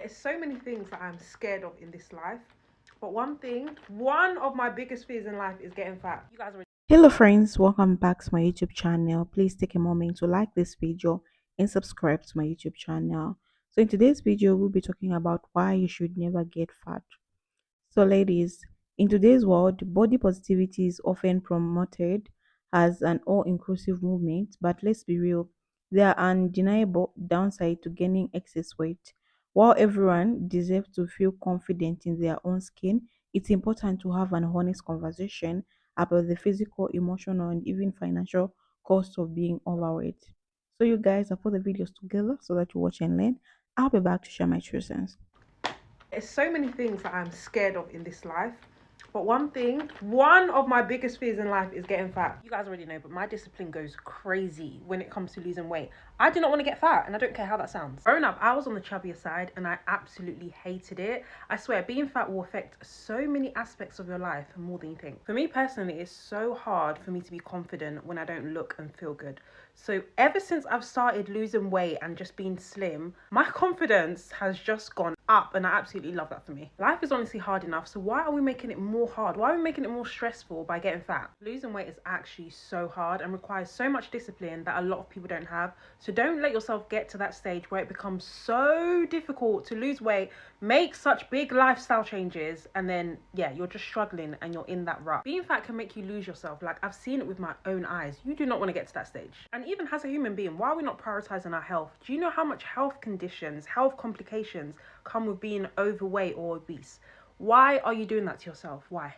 There's so many things that I'm scared of in this life. But one of my biggest fears in life is getting fat. You guys already. Hello friends, welcome back to my YouTube channel. Please take a moment to like this video and subscribe to my YouTube channel. So in today's video, we'll be talking about why you should never get fat. So ladies, in today's world, body positivity is often promoted as an all-inclusive movement, but let's be real, there are undeniable downside to gaining excess weight. While everyone deserves to feel confident in their own skin, it's important to have an honest conversation about the physical, emotional, and even financial cost of being overweight. So you guys, I put the videos together so that you watch and learn. I'll be back to share my true sense. There's so many things that I'm scared of in this life. But one of my biggest fears in life is getting fat. You guys already know, but my discipline goes crazy when it comes to losing weight. I do not want to get fat, and I don't care how that sounds. Growing up, I was on the chubbier side, and I absolutely hated it. I swear, being fat will affect so many aspects of your life more than you think. For me personally, it's so hard for me to be confident when I don't look and feel good. So ever since I've started losing weight and just being slim, my confidence has just gone up, and I absolutely love that for me. Life is honestly hard enough, so why are we making it more hard? Why are we making it more stressful by getting fat? Losing weight is actually so hard and requires so much discipline that a lot of people don't have. So don't let yourself get to that stage where it becomes so difficult to lose weight, make such big lifestyle changes, and then yeah, you're just struggling and you're in that rut. Being fat can make you lose yourself. Like, I've seen it with my own eyes. You do not want to get to that stage. And even as a human being, why are we not prioritizing our health? Do you know how much health conditions, health complications come with being overweight or obese? Why are you doing that to yourself? Why?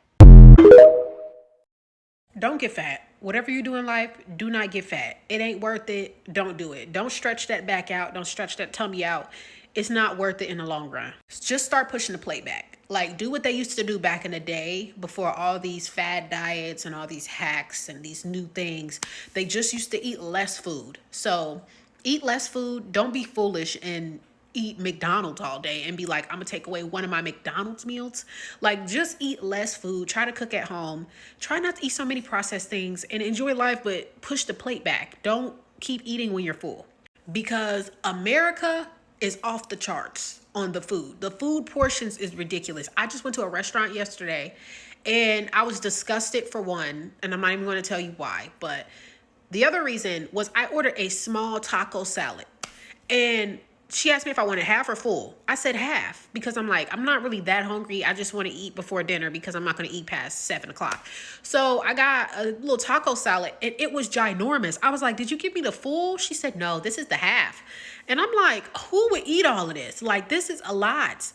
Don't get fat. Whatever you do in life, do not get fat. It ain't worth it. Don't do it. Don't stretch that back out. Don't stretch that tummy out. It's not worth it in the long run. Just start pushing the plate back. Like, do what they used to do back in the day before all these fad diets and all these hacks and these new things. They just used to eat less food. So eat less food. Don't be foolish and eat McDonald's all day and be like, I'm gonna take away one of my McDonald's meals. Like, just eat less food, try to cook at home, try not to eat so many processed things, and enjoy life, but push the plate back. Don't keep eating when you're full, because America is off the charts on the food. The food portions is ridiculous. I just went to a restaurant yesterday and I was disgusted, for one, and I'm not even going to tell you why, but the other reason was I ordered a small taco salad, and she asked me if I wanted half or full. I said half, because I'm like, I'm not really that hungry. I just want to eat before dinner because I'm not going to eat past 7 o'clock. So I got a little taco salad and it was ginormous. I was like, did you give me the full? She said, no, this is the half. And I'm like, who would eat all of this? Like, this is a lot.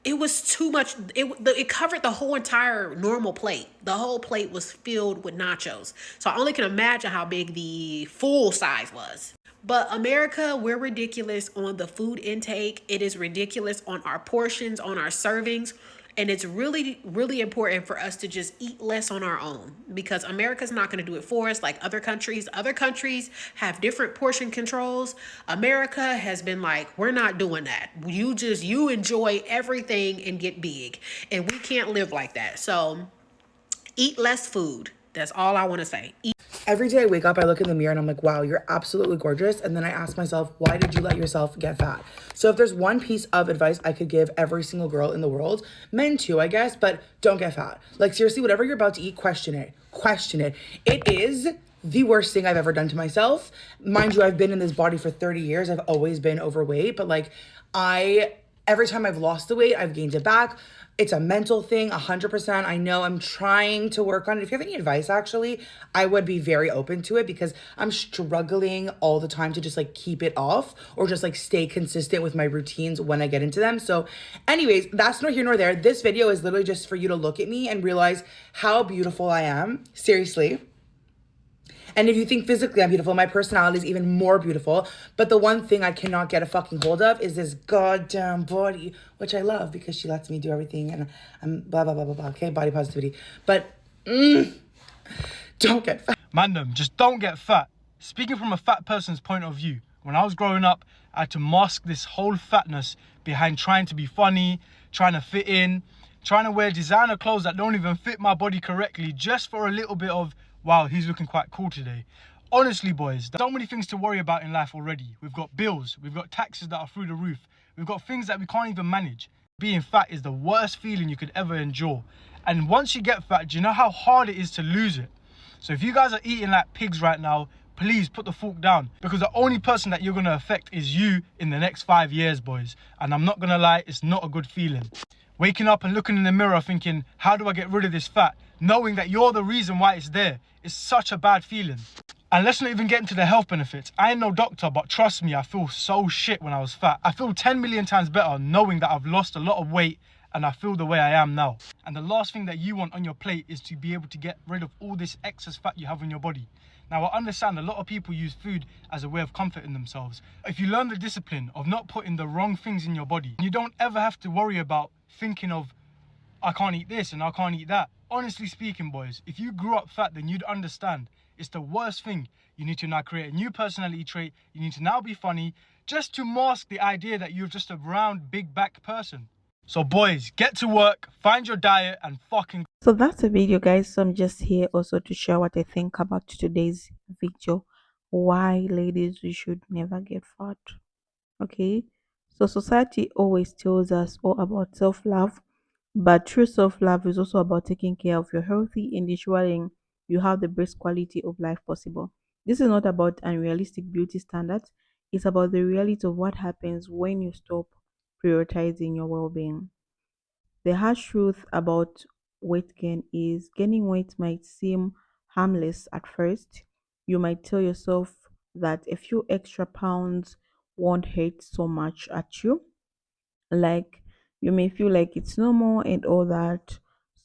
It was too much. It covered the whole entire normal plate. The whole plate was filled with nachos. So I only can imagine how big the full size was. But America, we're ridiculous on the food intake. It is ridiculous on our portions, on our servings. And it's really, really important for us to just eat less on our own, because America's not going to do it for us like other countries. Other countries have different portion controls. America has been like, we're not doing that. You enjoy everything and get big. And we can't live like that. So eat less food. That's all I want to say. Every day I wake up, I look in the mirror and I'm like, wow, you're absolutely gorgeous. And then I ask myself, why did you let yourself get fat? So if there's one piece of advice I could give every single girl in the world, men too, I guess, but don't get fat. Like, seriously, whatever you're about to eat, question it. Question it. It is the worst thing I've ever done to myself. Mind you, I've been in this body for 30 years. I've always been overweight, but like, every time I've lost the weight, I've gained it back. It's a mental thing, 100%. I know, I'm trying to work on it. If you have any advice, actually, I would be very open to it, because I'm struggling all the time to just like keep it off, or just like stay consistent with my routines when I get into them. So anyways, that's nor here nor there. This video is literally just for you to look at me and realize how beautiful I am. Seriously. And if you think physically I'm beautiful, my personality is even more beautiful. But the one thing I cannot get a fucking hold of is this goddamn body, which I love because she lets me do everything, and I'm blah, blah, blah, blah, blah. Okay, body positivity. But don't get fat. Mandem, just don't get fat. Speaking from a fat person's point of view, when I was growing up, I had to mask this whole fatness behind trying to be funny, trying to fit in, trying to wear designer clothes that don't even fit my body correctly, just for a little bit of, wow, he's looking quite cool today. Honestly, boys, there's so many things to worry about in life already. We've got bills, we've got taxes that are through the roof, We've got things that we can't even manage. Being fat is the worst feeling you could ever endure. And once you get fat, do you know how hard it is to lose it? So if you guys are eating like pigs right now, please put the fork down, because the only person that you're going to affect is you in the next 5 years, boys. And I'm not going to lie, it's not a good feeling. Waking up and looking in the mirror thinking, how do I get rid of this fat? Knowing that you're the reason why it's there is such a bad feeling. And let's not even get into the health benefits. I ain't no doctor, but trust me, I feel so shit when I was fat. I feel 10 million times better knowing that I've lost a lot of weight and I feel the way I am now. And the last thing that you want on your plate is to be able to get rid of all this excess fat you have in your body. Now, I understand a lot of people use food as a way of comforting themselves. If you learn the discipline of not putting the wrong things in your body, you don't ever have to worry about thinking of, I can't eat this and I can't eat that. Honestly speaking, boys, if you grew up fat, then you'd understand it's the worst thing. You need to now create a new personality trait. You need to now be funny just to mask the idea that you're just a round, big back person. So boys, get to work, find your diet and fucking... So that's the video, guys. So I'm just here also to share what I think about today's video. Why, ladies, we should never get fat. Okay, so society always tells us all about self-love, but true self-love is also about taking care of your healthy and ensuring you have the best quality of life possible. This is not about unrealistic beauty standards. It's about the reality of what happens when you stop prioritizing your well-being. The harsh truth about weight gain is gaining weight might seem harmless at first. You might tell yourself that a few extra pounds won't hurt so much at you. Like, you may feel like it's normal and all that,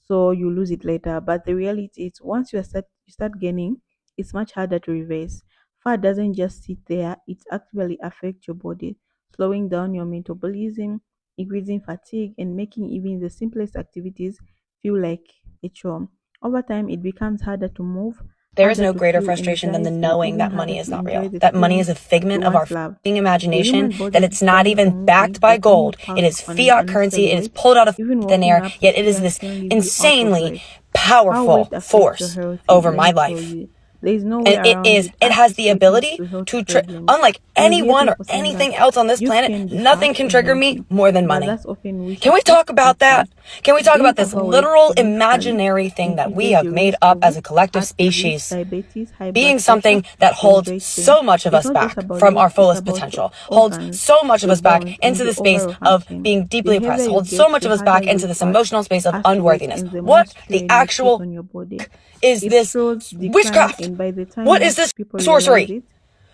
so you lose it later. But the reality is, once you start gaining, it's much harder to reverse. Fat doesn't just sit there; it actively affects your body, slowing down your metabolism, increasing fatigue, and making even the simplest activities feel like a chore. Over time, it becomes harder to move, There is harder no to greater feel frustration than the energized, and knowing even that harder money is to not enjoy real. the That money is things a you figment of our once loved. fucking The imagination, human body that is it's not designed for even backed movement, by but when you gold. It pack is on an fiat unnecessary currency. It is weight, pulled out of even thin walking air, up the yet it is stairs this can leave you out of insanely breath. How weight powerful affects your force health, over let my me tell life. you. There is no way And around it. it has the Witness ability to health to, problems. unlike You hear anyone or people saying that anything else on this you planet, can be nothing fat can and trigger me healthy, more than but money. that's often Can we wishes. talk about that? Can we talk Being about this overweight literal significantly imaginary thing that we increases have your made risk up of as a collective heart disease, species diabetes, high blood being pressure, something that and holds weight gain? so much of It's us not just back about from weight, our it's fullest about your potential, holds organs, so much of your us back bones, and into the your space overall of function. being The deeply oppressed, heavier you holds so get, much the of us harder back you into lose this fat emotional space of as you wait, unworthiness. and the more What the strain you put actual on your body. is It this shows decline, witchcraft? and by the time What is most this people realize sorcery? it,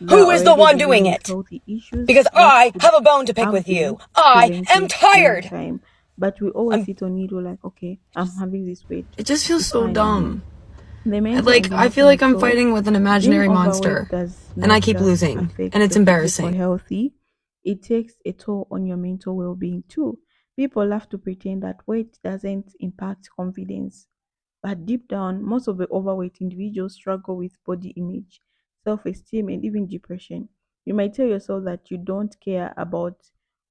they are Who is the already one dealing doing with it? healthy issues Because that I could have a bone to pick have with you. been I am prevented a long tired. time. But we always sit on it, we're like, okay, I'm having this weight, It just feels it's so fine, I'm here. dumb. The mental Like, and I feel like emotional I'm toll. fighting with an Being imaginary overweight monster, does and I not keep just losing, affect and it's your physical embarrassing. healthy, it takes a toll on your mental well-being too. People love to pretend that weight doesn't impact confidence, but deep down, most of the overweight individuals struggle with body image, self-esteem, and even depression. You might tell yourself that you don't care about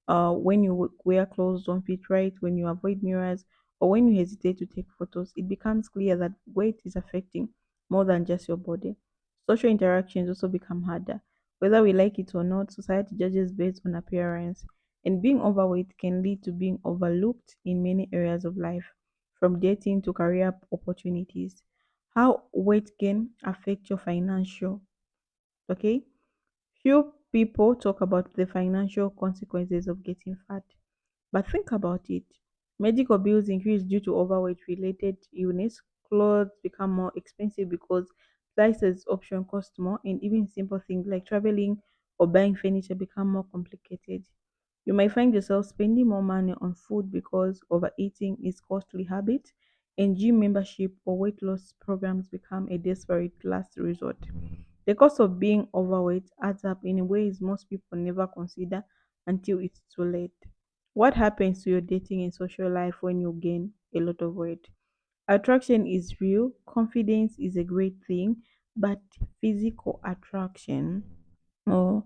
when you wear clothes don't fit right, when you avoid mirrors, or when you hesitate to take photos. It becomes clear that weight is affecting more than just your body. Social interactions also become harder. Whether we like it or not, society judges based on appearance, and being overweight can lead to being overlooked in many areas of life, from dating to career opportunities. How weight gain affect your financial? Okay, few people talk about the financial consequences of getting fat, but think about it. Medical bills increase due to overweight related illness, clothes become more expensive because prices option cost more, and even simple things like traveling or buying furniture become more complicated. You might find yourself spending more money on food because overeating is costly habit, and gym membership or weight loss programs become a desperate last resort. The cost of being overweight adds up in ways most people never consider until it's too late. What happens to your dating and social life when you gain a lot of weight? Attraction is real, confidence is a great thing, but physical attraction or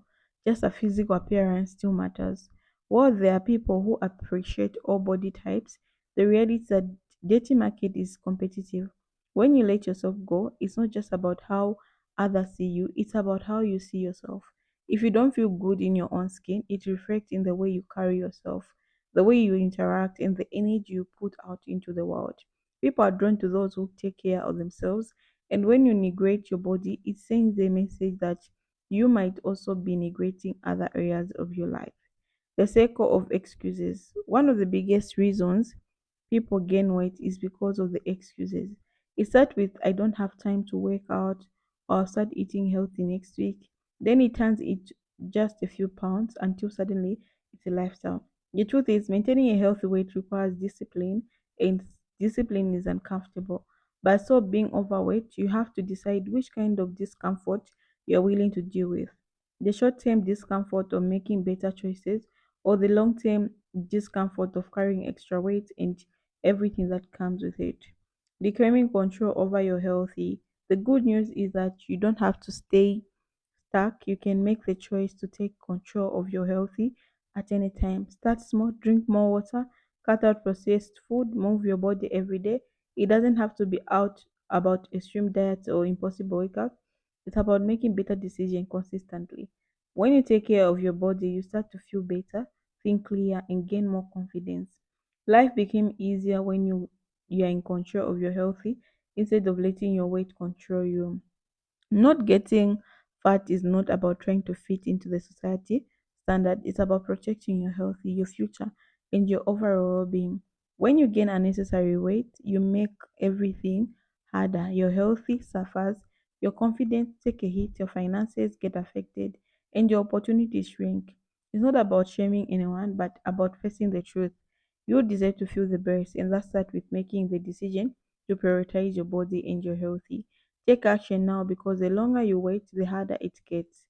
just a physical appearance still matters. While there are people who appreciate all body types, the reality is that dating market is competitive. When you let yourself go, it's not just about how others see you, it's about how you see yourself. If you don't feel good in your own skin, it reflects in the way you carry yourself, the way you interact, and the energy you put out into the world. People are drawn to those who take care of themselves, and when you neglect your body, it sends a message that you might also be neglecting other areas of your life. The circle of excuses. One of the biggest reasons people gain weight is because of the excuses. It starts with I don't have time to work out, or I'll start eating healthy next week. Then it turns it just a few pounds until suddenly it's a lifestyle. The truth is maintaining a healthy weight requires discipline, and discipline is uncomfortable. But so being overweight, you have to decide which kind of discomfort you're willing to deal with. The short term discomfort of making better choices, or the long term discomfort of carrying extra weight and everything that comes with it. Reclaiming control over your healthy. The good news is that you don't have to stay stuck. You can make the choice to take control of your healthy at any time. Start small, drink more water, cut out processed food, move your body every day. It doesn't have to be out about extreme diets or impossible workouts. It's about making better decisions consistently. When you take care of your body, you start to feel better, think clear, and gain more confidence. Life became easier when you are in control of your healthy instead of letting your weight control you. Not getting fat is not about trying to fit into the society standard. It's about protecting your health, your future, and your overall well-being. When you gain unnecessary weight, you make everything harder. Your healthy suffers, your confidence take a hit, your finances get affected, and your opportunities shrink. It's not about shaming anyone, but about facing the truth. You deserve to feel the best, and that starts with making the decision to prioritize your body and your healthy. Take action now, because the longer you wait, the harder it gets.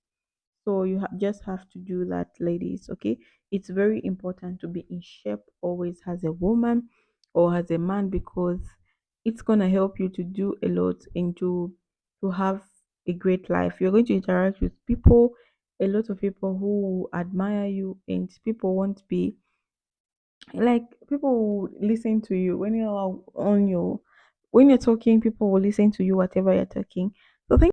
So you just have to do that, ladies. Okay, it's very important to be in shape always as a woman or as a man, because it's gonna help you to do a lot and to have a great life. You're going to interact with people, a lot of people who admire you, and people won't be like people will listen to you when you're on your when you're talking. People will listen to you whatever you're talking. So thank